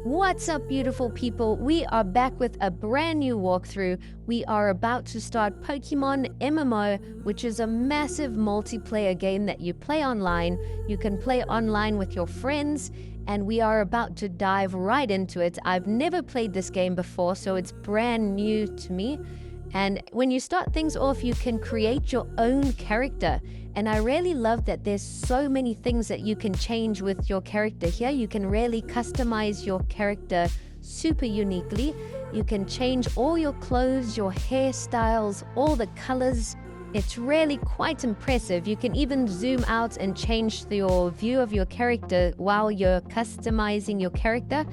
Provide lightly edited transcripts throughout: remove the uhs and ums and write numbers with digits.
What's up, beautiful people? We are back with a brand new walkthrough. We are about to start Pokemon MMO, which is a massive multiplayer game that you play online. You can play online with your friends, and we are about to dive right into it. I've never played this game before, so it's brand new to me. And when you start things off, you can create your own character. And I really love that there's so many things that you can change with your character here. You can really customize your character super uniquely. You can change all your clothes, your hairstyles, all the colors. It's really quite impressive. You can even zoom out and change your view of your character while you're customizing your character.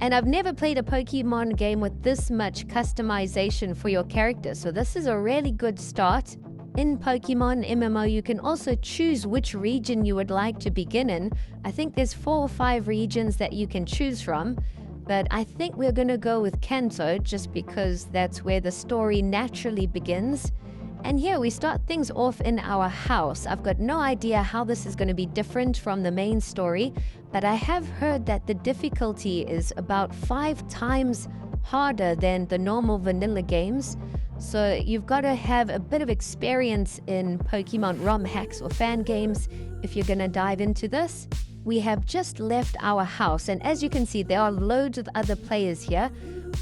And I've never played a Pokemon game with this much customization for your character, so this is a really good start. In Pokemon MMO, you can also choose which region you would like to begin in. I think there's 4 or 5 regions that you can choose from, but I think we're going to go with Kanto just because that's where the story naturally begins. And here we start things off in our house. I've got no idea how this is going to be different from the main story, but I have heard that the difficulty is about 5 times harder than the normal vanilla games. So you've got to have a bit of experience in Pokemon ROM hacks or fan games if you're going to dive into this. We have just left our house, and as you can see, there are loads of other players here.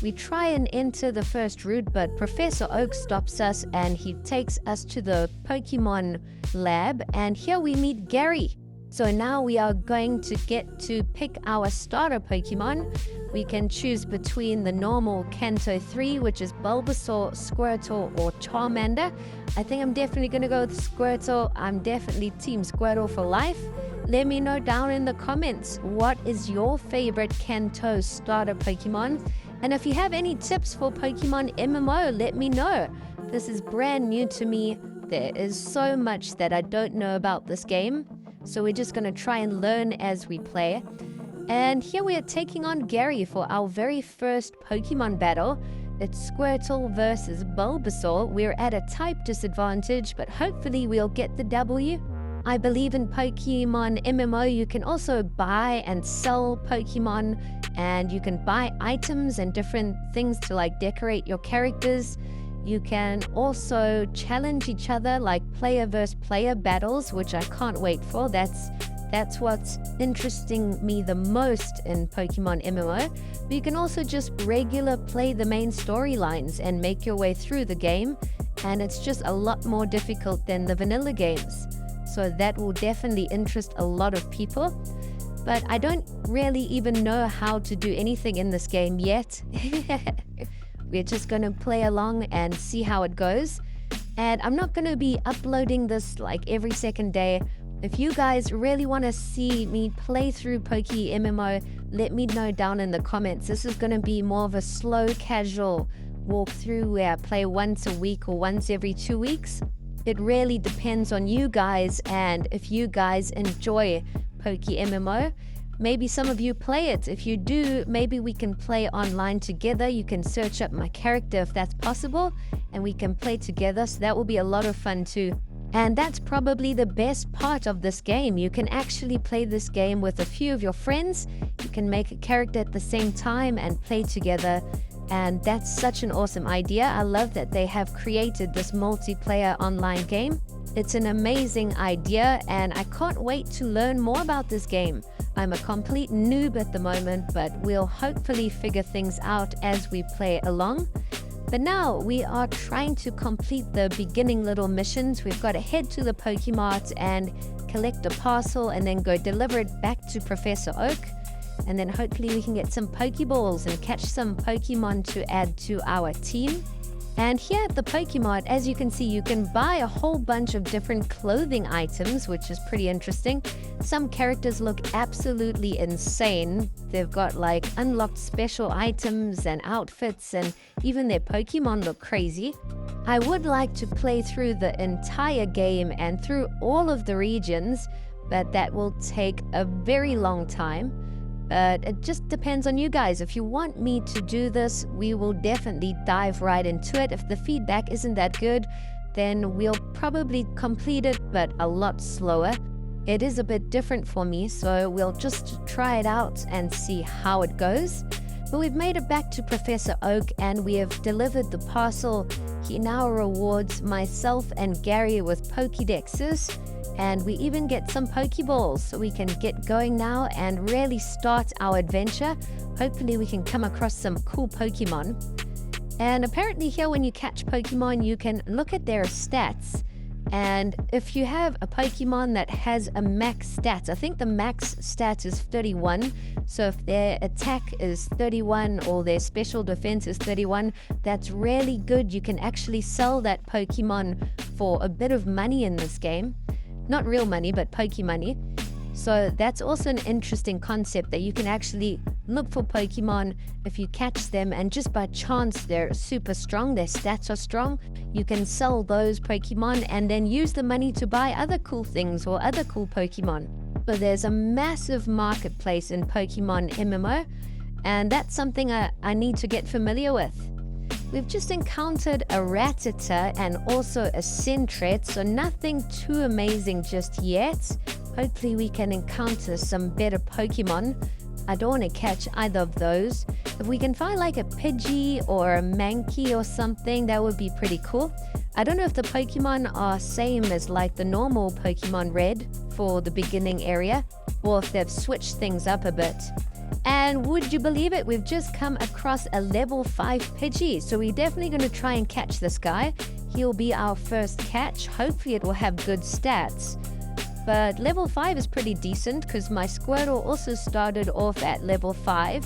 We try and enter the first route, but Professor Oak stops us and he takes us to the Pokemon lab, and here we meet Gary. So now we are going to get to pick our starter Pokemon. We can choose between the normal Kanto 3, which is Bulbasaur, Squirtle, or Charmander. I think I'm definitely going to go with Squirtle. I'm definitely Team Squirtle for life. Let me know down in the comments, what is your favorite Kanto starter Pokemon? And if you have any tips for Pokemon MMO, let me know. This is brand new to me. There is so much that I don't know about this game. So we're just going to try and learn as we play. And here we are taking on Gary for our very first Pokemon battle. It's Squirtle versus Bulbasaur. We're at a type disadvantage, but hopefully we'll get the W. I believe in Pokemon MMO, you can also buy and sell Pokemon, and you can buy items and different things to like decorate your characters. You can also challenge each other, like player versus player battles, which I can't wait for. That's what's interesting me the most in Pokemon MMO. But you can also just regular play the main storylines and make your way through the game, and it's just a lot more difficult than the vanilla games. So that will definitely interest a lot of people. But I don't really even know how to do anything in this game yet. We're just going to play along and see how it goes. And I'm not going to be uploading this like every second day. If you guys really want to see me play through PokeMMO, let me know down in the comments. This is going to be more of a slow, casual walkthrough where I play once a week or once every 2 weeks. It really depends on you guys, and if you guys enjoy PokeMMO, maybe some of you play it. If you do, maybe we can play online together. You can search up my character if that's possible, and we can play together, so that will be a lot of fun too. And that's probably the best part of this game. You can actually play this game with a few of your friends. You can make a character at the same time and play together. And that's such an awesome idea. I love that they have created this multiplayer online game. It's an amazing idea, and I can't wait to learn more about this game. I'm a complete noob at the moment, but we'll hopefully figure things out as we play along. But now we are trying to complete the beginning little missions. We've got to head to the Pokemart and collect a parcel and then go deliver it back to Professor Oak. And then hopefully we can get some Pokeballs and catch some Pokemon to add to our team. And here at the Pokemart, as you can see, you can buy a whole bunch of different clothing items, which is pretty interesting. Some characters look absolutely insane. They've got like unlocked special items and outfits, and even their Pokemon look crazy. I would like to play through the entire game and through all of the regions, but that will take a very long time. But it just depends on you guys. If you want me to do this, we will definitely dive right into it. If the feedback isn't that good, then we'll probably complete it, but a lot slower. It is a bit different for me, so we'll just try it out and see how it goes. But we've made it back to Professor Oak and we have delivered the parcel. He now rewards myself and Gary with Pokédexes, and we even get some Pokeballs, so we can get going now and really start our adventure. Hopefully we can come across some cool Pokemon. And apparently here when you catch Pokemon, you can look at their stats. And if you have a Pokemon that has a max stats, I think the max stat is 31. So if their attack is 31 or their special defense is 31, that's really good. You can actually sell that Pokemon for a bit of money in this game. Not real money, but Pokemoney. So that's also an interesting concept, that you can actually look for Pokemon if you catch them and just by chance they're super strong, their stats are strong. You can sell those Pokemon and then use the money to buy other cool things or other cool Pokemon. So there's a massive marketplace in Pokemon MMO, and that's something I need to get familiar with. We've just encountered a Rattata and also a Sentret, so nothing too amazing just yet. Hopefully we can encounter some better Pokemon. I don't want to catch either of those. If we can find like a Pidgey or a Mankey or something, that would be pretty cool. I don't know if the Pokemon are same as like the normal Pokemon Red for the beginning area, or if they've switched things up a bit. And would you believe it, we've just come across a level 5 Pidgey, so we're definitely going to try and catch this guy. He'll be our first catch. Hopefully it will have good stats. But level 5 is pretty decent because my Squirtle also started off at level 5.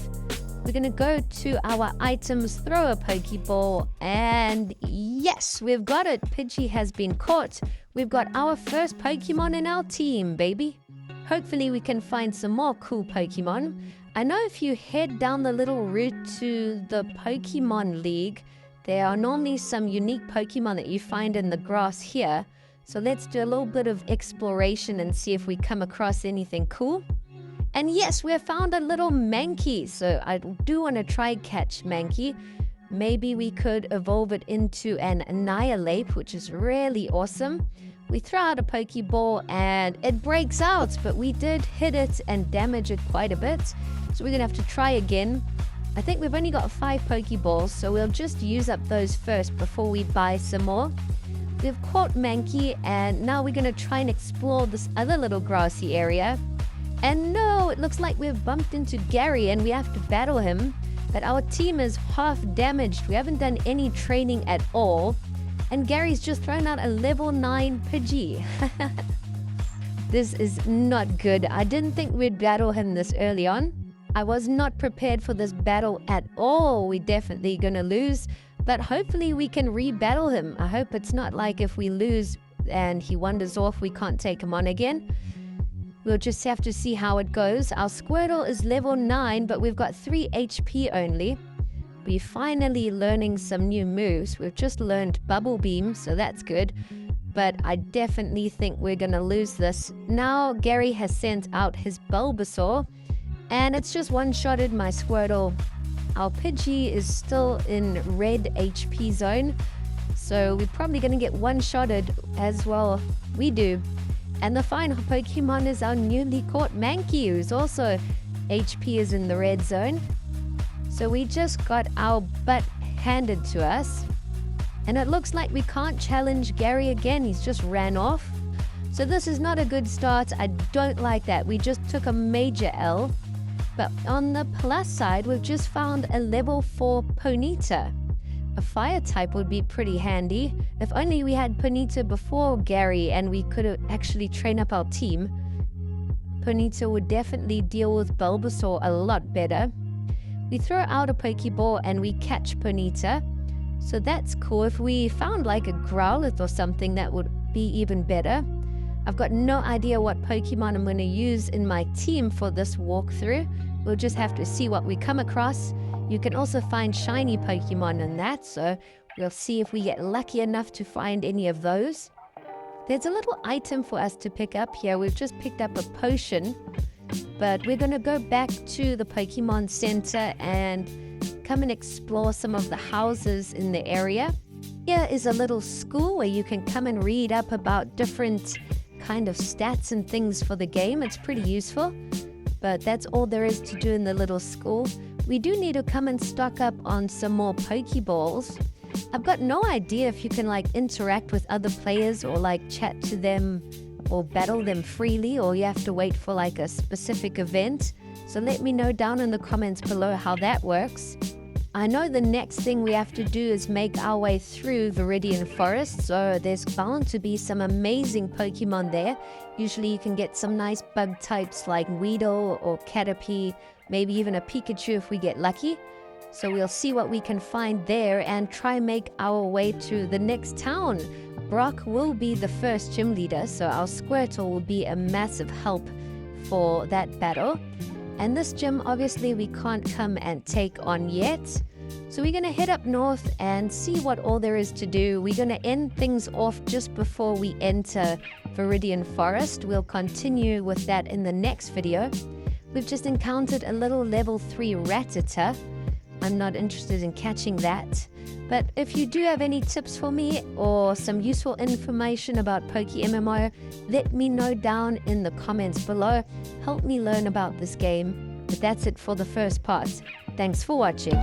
We're going to go to our items, throw a Pokeball, and yes, we've got it. Pidgey has been caught. We've got our first Pokemon in our team, baby. Hopefully we can find some more cool Pokemon. I know if you head down the little route to the Pokemon League, there are normally some unique Pokemon that you find in the grass here. So let's do a little bit of exploration and see if we come across anything cool. And yes, we have found a little Mankey. So I do want to try catch Mankey. Maybe we could evolve it into an Annihilate, which is really awesome. We throw out a Pokeball and it breaks out, but we did hit it and damage it quite a bit. So we're going to have to try again. I think we've only got 5 Pokeballs, so we'll just use up those first before we buy some more. We've caught Mankey, and now we're going to try and explore this other little grassy area. And no, it looks like we've bumped into Gary and we have to battle him. But our team is half damaged. We haven't done any training at all. And Gary's just thrown out a level 9 Pidgey. This is not good. I didn't think we'd battle him this early on. I was not prepared for this battle at all. We're definitely going to lose. But hopefully we can re-battle him. I hope it's not like if we lose and he wanders off, we can't take him on again. We'll just have to see how it goes. Our Squirtle is level 9, but we've got 3 HP only. We're finally learning some new moves. We've just learned Bubble Beam, so that's good. But I definitely think we're going to lose this. Now Gary has sent out his Bulbasaur, and it's just one-shotted my Squirtle. Our Pidgey is still in red HP zone, so we're probably going to get one-shotted as well. We do. And the final Pokemon is our newly caught Mankey, who's also HP is in the red zone. So we just got our butt handed to us. And it looks like we can't challenge Gary again. He's just ran off. So this is not a good start. I don't like that. We just took a major L. But on the plus side, we've just found a level 4 Ponyta. A fire type would be pretty handy. If only we had Ponyta before Gary and we could actually train up our team. Ponyta would definitely deal with Bulbasaur a lot better. We throw out a Pokeball and we catch Ponyta. So that's cool. If we found like a Growlithe or something, that would be even better. I've got no idea what Pokemon I'm going to use in my team for this walkthrough. We'll just have to see what we come across. You can also find shiny Pokemon in that, so we'll see if we get lucky enough to find any of those. There's a little item for us to pick up here. We've just picked up a potion, but we're going to go back to the Pokemon Center and come and explore some of the houses in the area. Here is a little school where you can come and read up about different kind of stats and things for the game. It's pretty useful. But that's all there is to do in the little school. We do need to come and stock up on some more Pokeballs. I've got no idea if you can like interact with other players or like chat to them or battle them freely, or you have to wait for like a specific event. So let me know down in the comments below how that works. I know the next thing we have to do is make our way through Viridian Forest, so there's bound to be some amazing Pokemon there. Usually you can get some nice bug types like Weedle or Caterpie, maybe even a Pikachu if we get lucky. So we'll see what we can find there and try make our way to the next town. Brock will be the first gym leader, so our Squirtle will be a massive help for that battle. And this gym, obviously, we can't come and take on yet. So we're going to head up north and see what all there is to do. We're going to end things off just before we enter Viridian Forest. We'll continue with that in the next video. We've just encountered a little level 3 Rattata. I'm not interested in catching that. But if you do have any tips for me or some useful information about PokeMMO, let me know down in the comments below. Help me learn about this game. But that's it for the first part. Thanks for watching.